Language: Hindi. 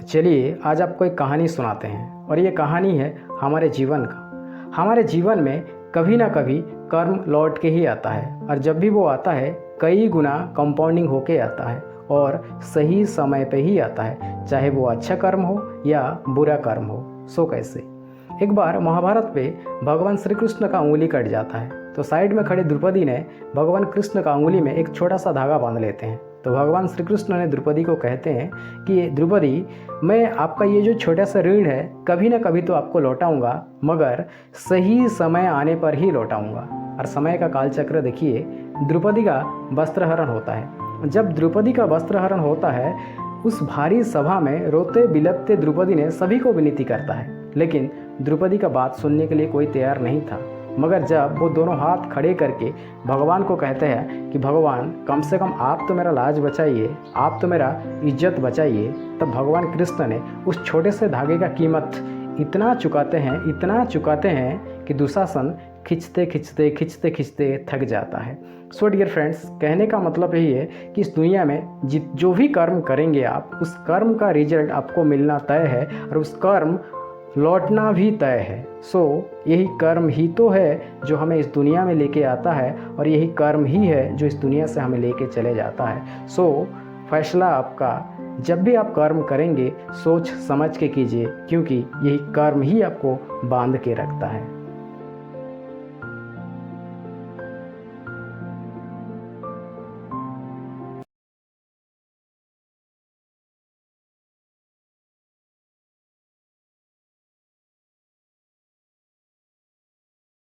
चलिए आज आपको एक कहानी सुनाते हैं और ये कहानी है हमारे जीवन का। हमारे जीवन में कभी ना कभी कर्म लौट के ही आता है और जब भी वो आता है कई गुना कंपाउंडिंग होके आता है और सही समय पे ही आता है, चाहे वो अच्छा कर्म हो या बुरा कर्म हो। सो कैसे? एक बार महाभारत पे भगवान श्री कृष्ण का उंगली कट जाता है तो साइड में खड़े द्रौपदी ने भगवान कृष्ण का उंगली में एक छोटा सा धागा बांध लेते हैं। तो भगवान श्री कृष्ण ने द्रौपदी को कहते हैं कि द्रौपदी, मैं आपका ये जो छोटा सा ऋण है कभी ना कभी तो आपको लौटाऊंगा, मगर सही समय आने पर ही लौटाऊंगा। और समय का कालचक्र देखिए, द्रौपदी का वस्त्रहरण होता है। जब द्रौपदी का वस्त्रहरण होता है उस भारी सभा में रोते बिलखते द्रौपदी ने सभी को विनती करता है, लेकिन द्रौपदी का बात सुनने के लिए कोई तैयार नहीं था। मगर जब वो दोनों हाथ खड़े करके भगवान को कहते हैं कि भगवान कम से कम आप तो मेरा लाज बचाइए, आप तो मेरा इज्जत बचाइए, तब भगवान कृष्ण ने उस छोटे से धागे का कीमत इतना चुकाते हैं कि दुशासन खींचते खींचते खींचते खींचते थक जाता है। सो डियर फ्रेंड्स, कहने का मतलब यही है कि इस दुनिया में जो भी कर्म करेंगे आप, उस कर्म का रिजल्ट आपको मिलना तय है और उस कर्म लौटना भी तय है। सो यही कर्म ही तो है जो हमें इस दुनिया में लेके आता है और यही कर्म ही है जो इस दुनिया से हमें लेके चले जाता है। सो फैसला आपका। जब भी आप कर्म करेंगे सोच समझ के कीजिए, क्योंकि यही कर्म ही आपको बांध के रखता है।